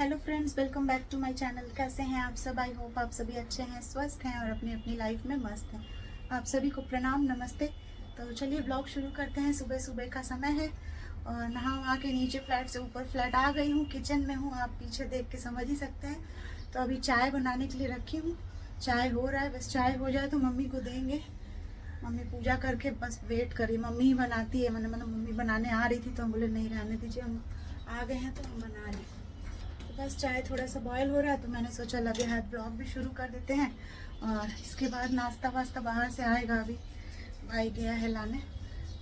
Hello friends, welcome back to my channel. कैसे हैं आप सब? आई होप आप सभी अच्छे हैं, स्वस्थ हैं और अपनी अपनी लाइफ में मस्त हैं। आप सभी को प्रणाम, नमस्ते। तो चलिए ब्लॉग शुरू करते हैं। सुबह सुबह का समय है और नहा वहा के नीचे फ्लैट से ऊपर फ्लैट आ गई हूँ। किचन में हूँ, आप पीछे देख के समझ ही सकते हैं। तो अभी चाय बनाने के लिए रखी हूँ। चाय हो रहा है, बस चाय हो जाए तो मम्मी को देंगे। मम्मी पूजा करके बस वेट करी, मम्मी ही बनाती है। मतलब मम्मी बनाने आ रही थी तो हम बोले नहीं रहने दीजिए, हम आ गए हैं तो हम बना लें। तो बस चाय थोड़ा सा बॉयल हो रहा है तो मैंने सोचा लगे हाथ ब्लॉग भी शुरू कर देते हैं। और इसके बाद नाश्ता वास्ता बाहर से आएगा, अभी भाई गया है लाने।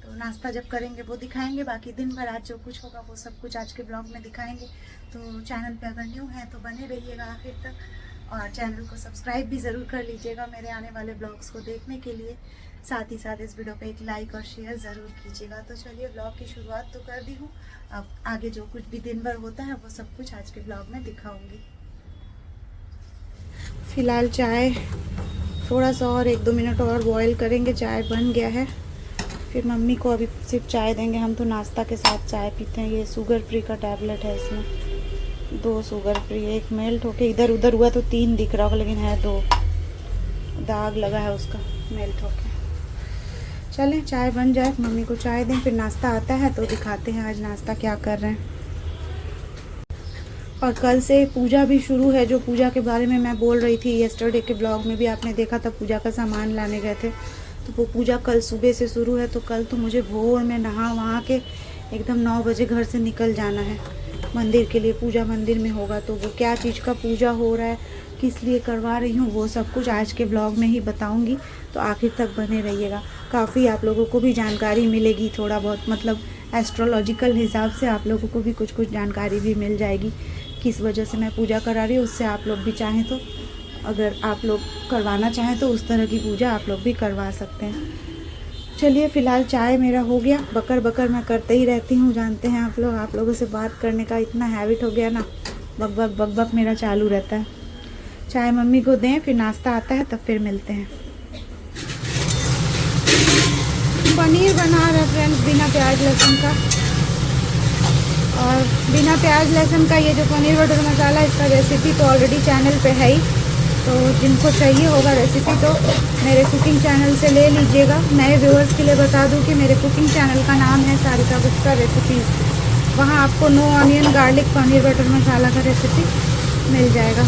तो नाश्ता जब करेंगे वो दिखाएंगे, बाकी दिन भर आज जो कुछ होगा वो सब कुछ आज के ब्लॉग में दिखाएंगे। तो चैनल पे अगर न्यू है तो बने रहिएगा आखिर तक और चैनल को सब्सक्राइब भी ज़रूर कर लीजिएगा मेरे आने वाले ब्लॉग्स को देखने के लिए। साथ ही साथ इस वीडियो पे एक लाइक और शेयर ज़रूर कीजिएगा। तो चलिए ब्लॉग की शुरुआत तो कर दी हूँ, अब आगे जो कुछ भी दिन भर होता है वो सब कुछ आज के ब्लॉग में दिखाऊंगी। फिलहाल चाय थोड़ा सा और 1-2 मिनट और बॉईल करेंगे। चाय बन गया है, फिर मम्मी को अभी सिर्फ चाय देंगे। हम तो नाश्ता के साथ चाय पीते हैं। ये शुगर फ्री का टैबलेट है, इसमें 2 शुगर फ्री, एक मेल्ट होके इधर उधर हुआ तो 3 दिख रहा होगा, लेकिन है 2। दाग लगा है उसका मेल्ट होके। चलें चाय बन जाए, मम्मी को चाय दें, फिर नाश्ता आता है तो दिखाते हैं आज नाश्ता क्या कर रहे हैं। और कल से पूजा भी शुरू है, जो पूजा के बारे में मैं बोल रही थी यस्टरडे के ब्लॉग में भी आपने देखा था। पूजा का सामान लाने गए थे तो वो पूजा कल सुबह से शुरू है। तो कल तो मुझे भोर में नहा वहाँ के एकदम 9 बजे घर से निकल जाना है मंदिर के लिए। पूजा मंदिर में होगा तो वो क्या चीज़ का पूजा हो रहा है, किस लिए करवा रही हूँ, वो सब कुछ आज के ब्लॉग में ही बताऊँगी। तो आखिर तक बने रहिएगा, काफ़ी आप लोगों को भी जानकारी मिलेगी। थोड़ा बहुत मतलब एस्ट्रोलॉजिकल हिसाब से आप लोगों को भी कुछ जानकारी भी मिल जाएगी, किस वजह से मैं पूजा करा रही हूँ। उससे आप लोग भी चाहें तो, अगर आप लोग करवाना चाहें तो उस तरह की पूजा आप लोग भी करवा सकते हैं। चलिए फ़िलहाल चाय मेरा हो गया। बकर बकर मैं करते ही रहती हूँ, जानते हैं आप लोग। आप लोगों से बात करने का इतना हैबिट हो गया ना, बक बक बक बक मेरा चालू रहता है। चाय मम्मी को दें, फिर नाश्ता आता है तब फिर मिलते हैं। पनीर बना रहे फ्रेंड्स बिना प्याज लहसुन का। और बिना प्याज लहसुन का ये जो पनीर बटर मसाला, इसका रेसिपी तो ऑलरेडी चैनल पे है ही। तो जिनको चाहिए होगा रेसिपी तो मेरे कुकिंग चैनल से ले लीजिएगा। नए व्यूअर्स के लिए बता दूं कि मेरे कुकिंग चैनल का नाम है सारिका गुप्ता रेसिपीज़। वहाँ आपको no onion garlic paneer butter masala का रेसिपी मिल जाएगा।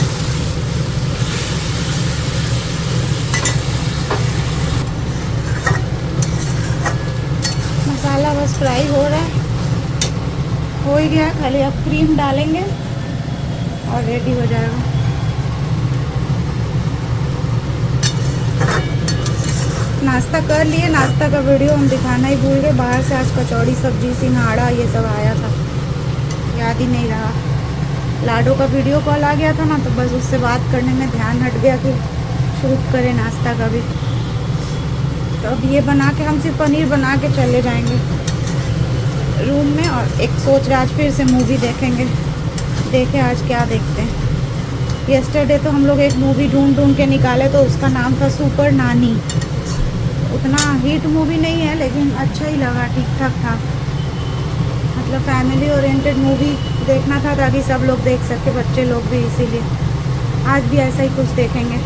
मसाला बस फ्राई हो रहा है, हो ही गया, खाली अब क्रीम डालेंगे और रेडी हो जाएगा। नाश्ता कर लिए, नाश्ता का वीडियो हम दिखाना ही भूल गए। बाहर से आज कचौड़ी, सब्जी, सिंघाड़ा ये सब आया था, याद ही नहीं रहा। लाडो का वीडियो कॉल आ गया था ना, तो बस उससे बात करने में ध्यान हट गया कि शुरू करें नाश्ता का भी। तो अब ये बना के हम सिर्फ पनीर बना के चले जाएंगे रूम में। और एक सोच रहे आज फिर से मूवी देखेंगे, देखें आज क्या देखते हैं। यस्टरडे तो हम लोग एक मूवी ढूंढ के निकाले, तो उसका नाम था सुपर नानी। उतना हिट मूवी नहीं है लेकिन अच्छा ही लगा, ठीक ठाक था। मतलब फैमिली ओरिएंटेड मूवी देखना था ताकि सब लोग देख सके, बच्चे लोग भी। इसीलिए आज भी ऐसा ही कुछ देखेंगे,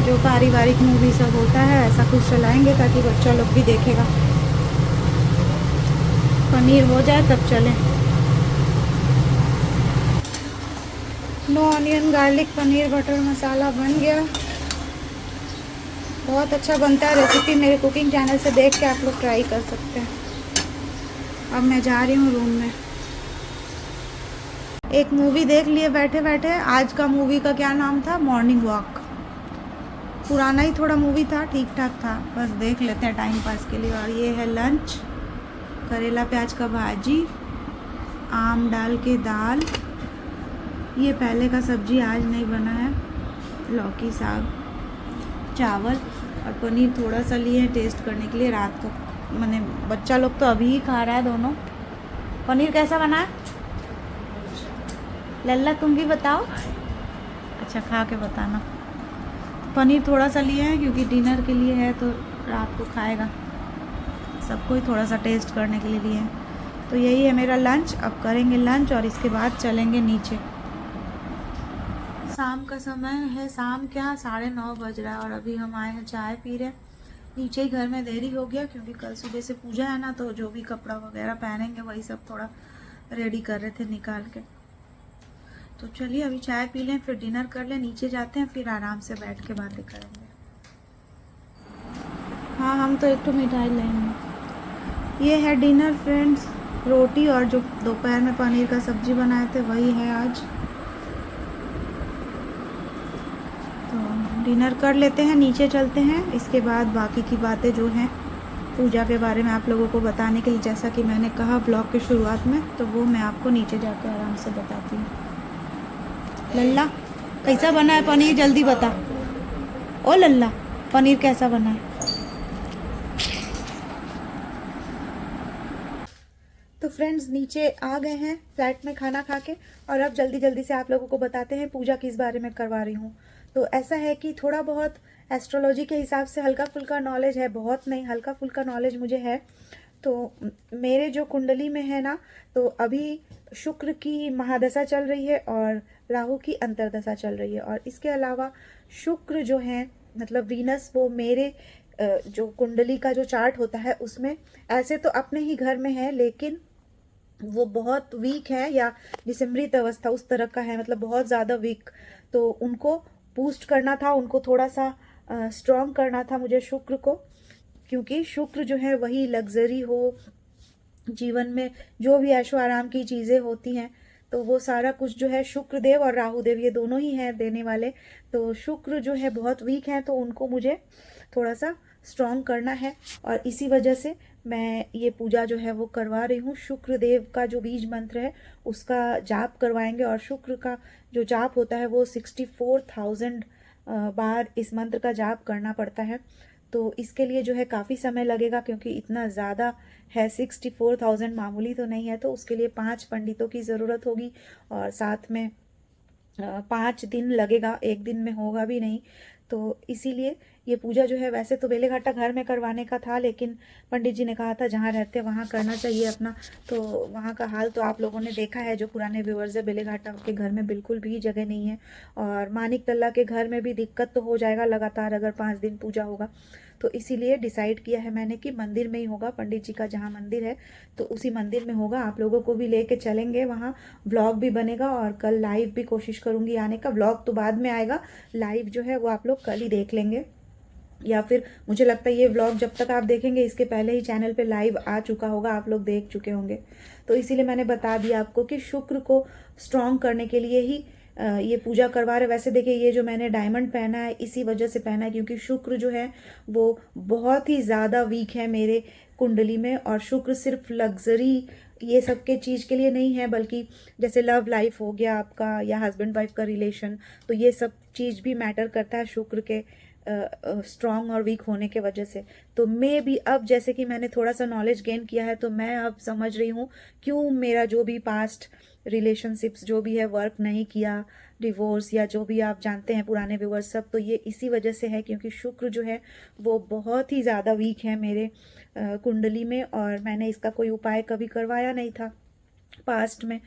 जो पारिवारिक मूवी सब होता है ऐसा कुछ चलाएंगे ताकि बच्चा लोग भी देखेगा। पनीर हो जाए तब चलें। No onion garlic paneer butter masala बन गया, बहुत अच्छा बनता है। रेसिपी मेरे कुकिंग चैनल से देख के आप लोग ट्राई कर सकते हैं। अब मैं जा रही हूँ रूम में। एक मूवी देख लिए बैठे बैठे। आज का मूवी का क्या नाम था? Morning walk. पुराना ही थोड़ा मूवी था, ठीक ठाक था, बस देख लेते हैं टाइम पास के लिए। और ये है लंच, करेला प्याज का भाजी, आम डाल के दाल। ये पहले का सब्जी आज नहीं बना है, लौकी साग, चावल और पनीर थोड़ा सा लिए टेस्ट करने के लिए। रात को मैंने, बच्चा लोग तो अभी ही खा रहा है दोनों। पनीर कैसा बना है लल्ला, तुम भी बताओ। अच्छा खा के बताना। पनीर थोड़ा सा लिए हैं क्योंकि डिनर के लिए है, तो रात को खाएगा, सबको ही थोड़ा सा टेस्ट करने के लिए लिए हैं। तो यही है मेरा लंच। अब करेंगे लंच और इसके बाद चलेंगे नीचे। शाम का समय है, शाम क्या 9:30 बज रहा है और अभी हम आए हैं चाय पी रहे हैं। नीचे ही घर में देरी हो गया क्योंकि कल सुबह से पूजा है ना, तो जो भी कपड़ा वगैरह पहनेंगे वही सब थोड़ा रेडी कर रहे थे निकाल के। तो चलिए अभी चाय पी लें, फिर डिनर कर लें, नीचे जाते हैं, फिर आराम से बैठ के बातें करेंगे। हाँ, हम तो एक तो मिठाई लेंगे। ये है डिनर फ्रेंड्स, रोटी और जो दोपहर में पनीर का सब्जी बनाए थे वही है आज। तो डिनर कर लेते हैं, नीचे चलते हैं, इसके बाद बाकी की बातें जो हैं पूजा के बारे में आप लोगों को बताने के लिए, जैसा कि मैंने कहा ब्लॉग के शुरुआत में, तो वो मैं आपको नीचे जाकर आराम से बताती हूँ। लल्ला कैसा बना है पनीर, जल्दी बता। ओ लल्ला, पनीर कैसा बना है? तो फ्रेंड्स नीचे आ गए हैं फ्लैट में खाना खा के, और अब जल्दी जल्दी से आप लोगों को बताते हैं पूजा किस बारे में करवा रही हूँ। तो ऐसा है कि थोड़ा बहुत एस्ट्रोलॉजी के हिसाब से हल्का फुल्का नॉलेज है, बहुत नहीं, हल्का फुल्का नॉलेज मुझे है। तो मेरे जो कुंडली में है ना, तो अभी शुक्र की महादशा चल रही है और राहु की अंतरदशा चल रही है, और इसके अलावा शुक्र जो है मतलब वीनस, वो मेरे जो कुंडली का जो चार्ट होता है उसमें ऐसे तो अपने ही घर में है, लेकिन वो बहुत वीक है, या डिसम्बरित अवस्था उस तरह का है, मतलब बहुत ज़्यादा वीक। तो उनको बूस्ट करना था, उनको थोड़ा सा स्ट्रॉन्ग करना था मुझे शुक्र को, क्योंकि शुक्र जो है वही लग्जरी हो, जीवन में जो भी ऐशो आराम की चीज़ें होती हैं, तो वो सारा कुछ जो है शुक्रदेव और राहुदेव ये दोनों ही हैं देने वाले। तो शुक्र जो है बहुत वीक है, तो उनको मुझे थोड़ा सा स्ट्रॉन्ग करना है, और इसी वजह से मैं ये पूजा जो है वो करवा रही हूँ। शुक्रदेव का जो बीज मंत्र है उसका जाप करवाएंगे, और शुक्र का जो जाप होता है वो 64,000 बार इस मंत्र का जाप करना पड़ता है। तो इसके लिए जो है काफ़ी समय लगेगा, क्योंकि इतना ज़्यादा है, 64,000 मामूली तो नहीं है। तो उसके लिए 5 पंडितों की ज़रूरत होगी, और साथ में 5 दिन लगेगा, एक दिन में होगा भी नहीं। तो इसीलिए ये पूजा जो है, वैसे तो बेलेघाटा घर में करवाने का था, लेकिन पंडित जी ने कहा था जहाँ रहते हैं वहाँ करना चाहिए अपना। तो वहाँ का हाल तो आप लोगों ने देखा है, जो पुराने व्यूअर्स है, बेलेघाटा के घर में बिल्कुल भी जगह नहीं है, और मानिक तल्ला के घर में भी दिक्कत तो हो जाएगा लगातार अगर 5 दिन पूजा होगा। तो इसीलिए डिसाइड किया है मैंने कि मंदिर में ही होगा, पंडित जी का जहाँ मंदिर है तो उसी मंदिर में होगा। आप लोगों को भी लेके चलेंगे वहाँ, व्लॉग भी बनेगा, और कल लाइव भी कोशिश करूँगी आने का। व्लॉग तो बाद में आएगा, लाइव जो है वो आप लोग कल ही देख लेंगे, या फिर मुझे लगता है ये व्लॉग जब तक आप देखेंगे इसके पहले ही चैनल पे लाइव आ चुका होगा, आप लोग देख चुके होंगे। तो इसीलिए मैंने बता दिया आपको कि शुक्र को स्ट्रॉन्ग करने के लिए ही ये पूजा करवा रहे। वैसे देखिए, ये जो मैंने डायमंड पहना है इसी वजह से पहना है, क्योंकि शुक्र जो है वो बहुत ही ज़्यादा वीक है मेरे कुंडली में, और शुक्र सिर्फ लग्जरी ये सब के चीज़ के लिए नहीं है, बल्कि जैसे लव लाइफ हो गया आपका, या हस्बैंड वाइफ का रिलेशन, तो ये सब चीज़ भी मैटर करता है शुक्र के स्ट्रॉन्ग और वीक होने के वजह से। तो मैं भी अब, जैसे कि मैंने थोड़ा सा नॉलेज गेन किया है, तो मैं अब समझ रही हूँ क्यों मेरा जो भी पास्ट रिलेशनशिप्स जो भी है वर्क नहीं किया, डिवोर्स या जो भी आप जानते हैं पुराने व्यूअर्स सब, तो ये इसी वजह से है, क्योंकि शुक्र जो है वो बहुत ही ज़्यादा वीक है मेरे कुंडली में, और मैंने इसका कोई उपाय कभी करवाया नहीं था पास्ट में,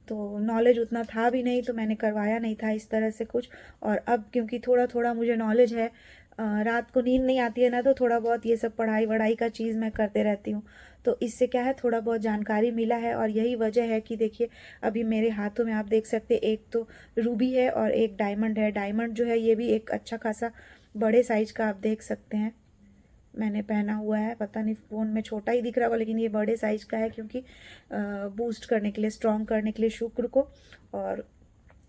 तो नॉलेज उतना था भी नहीं, तो मैंने करवाया नहीं था इस तरह से कुछ। और अब क्योंकि थोड़ा थोड़ा मुझे नॉलेज है, रात को नींद नहीं आती है ना, तो थोड़ा बहुत ये सब पढ़ाई वढ़ाई का चीज़ मैं करते रहती हूँ, तो इससे क्या है थोड़ा बहुत जानकारी मिला है। और यही वजह है कि देखिए अभी मेरे हाथों में आप देख सकते हैं, एक तो रूबी है और एक डायमंड है। डायमंड जो है ये भी एक अच्छा खासा बड़े साइज का आप देख सकते हैं मैंने पहना हुआ है, पता नहीं फ़ोन में छोटा ही दिख रहा होगा, लेकिन ये बड़े साइज का है, क्योंकि बूस्ट करने के लिए, स्ट्रॉन्ग करने के लिए शुक्र को। और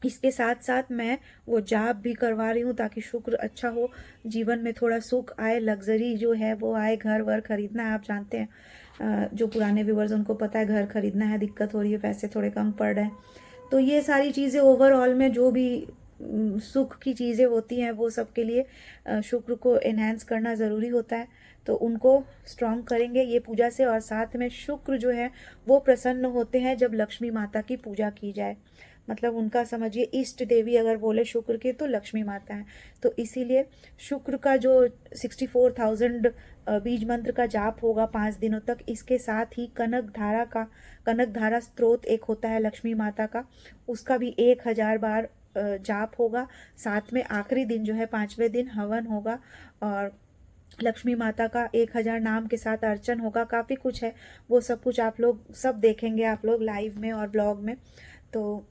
इसके साथ साथ मैं वो जाप भी करवा रही हूँ ताकि शुक्र अच्छा हो, जीवन में थोड़ा सुख आए, लग्जरी जो है वो आए। घर वर खरीदना है, आप जानते हैं जो पुराने व्यूवर्स उनको पता है, घर खरीदना है, दिक्कत हो रही है, पैसे थोड़े कम पड़ रहे हैं। तो ये सारी चीज़ें ओवरऑल में जो भी सुख की चीज़ें होती हैं वो सब के लिए शुक्र को एनहांस करना ज़रूरी होता है, तो उनको स्ट्रॉन्ग करेंगे ये पूजा से। और साथ में शुक्र जो है वो प्रसन्न होते हैं जब लक्ष्मी माता की पूजा की जाए, मतलब उनका समझिए इष्ट देवी अगर बोले शुक्र की तो लक्ष्मी माता है। तो इसीलिए शुक्र का जो 64,000 बीज मंत्र का जाप होगा 5 दिनों तक, इसके साथ ही कनक धारा स्त्रोत एक होता है लक्ष्मी माता का, उसका भी 1,000 बार जाप होगा, साथ में आखिरी दिन जो है 5वें दिन हवन होगा, और लक्ष्मी माता का 1000 नाम के साथ अर्चन होगा। काफ़ी कुछ है, वो सब कुछ आप लोग सब देखेंगे आप लोग लाइव में और ब्लॉग में। तो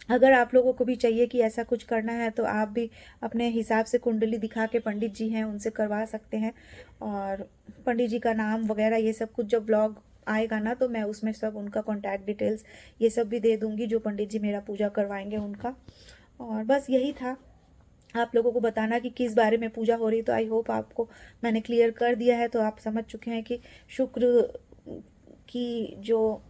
अगर आप लोगों को भी चाहिए कि ऐसा कुछ करना है तो आप भी अपने हिसाब से कुंडली दिखा के, पंडित जी हैं उनसे करवा सकते हैं। और पंडित जी का नाम वगैरह ये सब कुछ जब ब्लॉग आएगा ना तो मैं उसमें सब उनका कॉन्टैक्ट डिटेल्स ये सब भी दे दूंगी, जो पंडित जी मेरा पूजा करवाएंगे उनका। और बस यही था आप लोगों को बताना कि किस बारे में पूजा हो रही। तो आई होप आपको मैंने क्लियर कर दिया है, तो आप समझ चुके हैं कि शुक्र की जो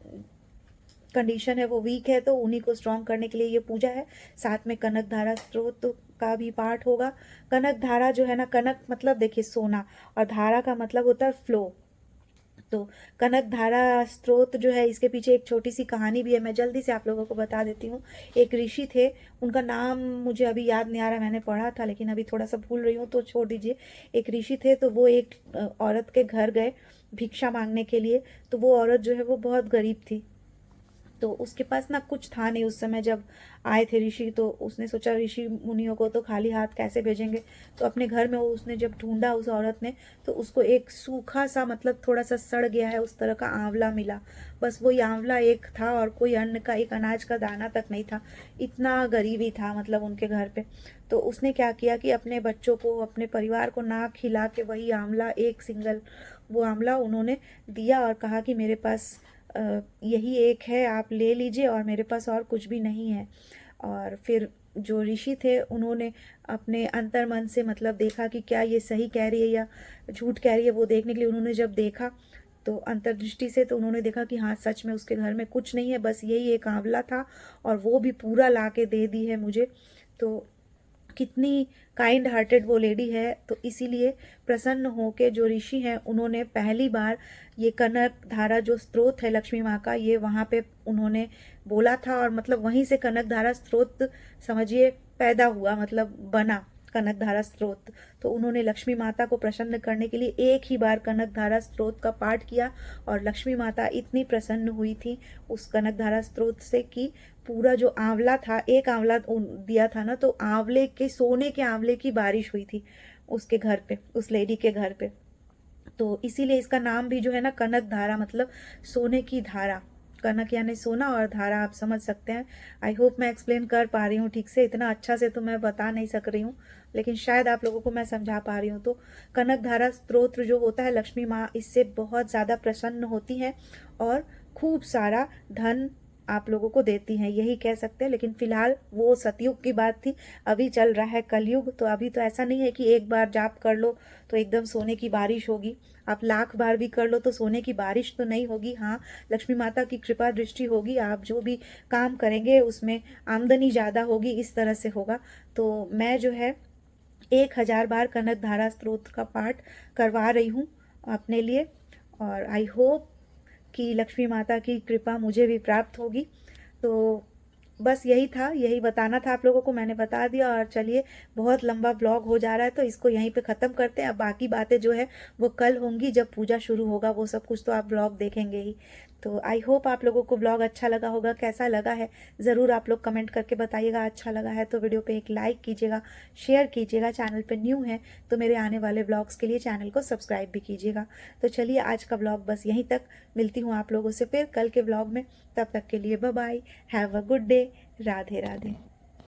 कंडीशन है वो वीक है, तो उन्हीं को स्ट्रॉन्ग करने के लिए ये पूजा है। साथ में कनक धारा स्त्रोत का भी पाठ होगा। कनक धारा जो है ना, कनक मतलब देखिए सोना, और धारा का मतलब होता है फ्लो। तो कनक धारा स्त्रोत जो है, इसके पीछे एक छोटी सी कहानी भी है, मैं जल्दी से आप लोगों को बता देती हूँ। एक ऋषि थे, उनका नाम मुझे अभी याद नहीं आ रहा, मैंने पढ़ा था लेकिन अभी थोड़ा सा भूल रही हूँ तो छोड़ दीजिए। एक ऋषि थे, तो वो एक औरत के घर गए भिक्षा मांगने के लिए। तो वो औरत जो है वो बहुत गरीब थी, तो उसके पास ना कुछ था नहीं उस समय जब आए थे ऋषि। तो उसने सोचा ऋषि मुनियों को तो खाली हाथ कैसे भेजेंगे, तो अपने घर में उसने जब ढूंढा उस औरत ने, तो उसको एक सूखा सा, मतलब थोड़ा सा सड़ गया है उस तरह का आंवला मिला। बस वही आंवला एक था, और कोई अन्न का, एक अनाज का दाना तक नहीं था। इतना गरीबी था मतलब उनके घर पे। तो उसने क्या किया कि अपने बच्चों को, अपने परिवार को ना खिला के वही आंवला, एक सिंगल वो आंवला उन्होंने दिया और कहा कि मेरे पास यही एक है, आप ले लीजिए, और मेरे पास और कुछ भी नहीं है। और फिर जो ऋषि थे उन्होंने अपने अंतर मन से मतलब देखा कि क्या ये सही कह रही है या झूठ कह रही है। वो देखने के लिए उन्होंने जब देखा तो अंतर्दृष्टि से, तो उन्होंने देखा कि हाँ सच में उसके घर में कुछ नहीं है, बस यही एक आंवला था, और वो भी पूरा ला के दे दी है मुझे। तो कितनी काइंड हार्टेड वो लेडी है। तो इसीलिए प्रसन्न होके जो ऋषि हैं उन्होंने पहली बार ये कनक धारा जो स्रोत है लक्ष्मी माँ का, ये वहाँ पे उन्होंने बोला था, और मतलब वहीं से कनक धारा स्रोत समझिए पैदा हुआ, मतलब बना कनक धारा स्रोत। तो उन्होंने लक्ष्मी माता को प्रसन्न करने के लिए एक ही बार कनक धारा स्रोत का पाठ किया, और लक्ष्मी माता इतनी प्रसन्न हुई थी उस कनक धारा स्रोत से कि पूरा जो आंवला था, एक आंवला दिया था ना, तो आंवले के, सोने के आंवले की बारिश हुई थी उसके घर पे, उस लेडी के घर पे। तो इसीलिए इसका नाम भी जो है ना कनक धारा, मतलब सोने की धारा। कनक यानी सोना, और धारा आप समझ सकते हैं। आई होप मैं एक्सप्लेन कर पा रही हूँ ठीक से, इतना अच्छा से तो मैं बता नहीं सक रही हूँ, लेकिन शायद आप लोगों को मैं समझा पा रही हूँ। तो कनक धारा स्तोत्र जो होता है, लक्ष्मी माँ इससे बहुत ज़्यादा प्रसन्न होती हैं, और खूब सारा धन आप लोगों को देती हैं, यही कह सकते हैं। लेकिन फिलहाल वो सतयुग की बात थी, अभी चल रहा है कलयुग। तो अभी तो ऐसा नहीं है कि एक बार जाप कर लो तो एकदम सोने की बारिश होगी। आप लाख बार भी कर लो तो सोने की बारिश तो नहीं होगी। हाँ, लक्ष्मी माता की कृपा दृष्टि होगी, आप जो भी काम करेंगे उसमें आमदनी ज़्यादा होगी, इस तरह से होगा। तो मैं जो है 1000 बार कनक धारा स्तोत्र का पाठ करवा रही हूँ अपने लिए, और आई होप कि लक्ष्मी माता की कृपा मुझे भी प्राप्त होगी। तो बस यही था, यही बताना था आप लोगों को, मैंने बता दिया। और चलिए, बहुत लंबा ब्लॉग हो जा रहा है तो इसको यहीं पे ख़त्म करते हैं। अब बाकी बातें जो है वो कल होंगी, जब पूजा शुरू होगा, वो सब कुछ तो आप ब्लॉग देखेंगे ही। तो आई होप आप लोगों को ब्लॉग अच्छा लगा होगा। कैसा लगा है ज़रूर आप लोग कमेंट करके बताइएगा। अच्छा लगा है तो वीडियो पे एक लाइक कीजिएगा, शेयर कीजिएगा। चैनल पे न्यू है तो मेरे आने वाले ब्लॉग्स के लिए चैनल को सब्सक्राइब भी कीजिएगा। तो चलिए, आज का ब्लॉग बस यहीं तक, मिलती हूँ आप लोगों से फिर कल के ब्लॉग में। तब तक के लिए bye bye, have a good day, Radhe Radhe.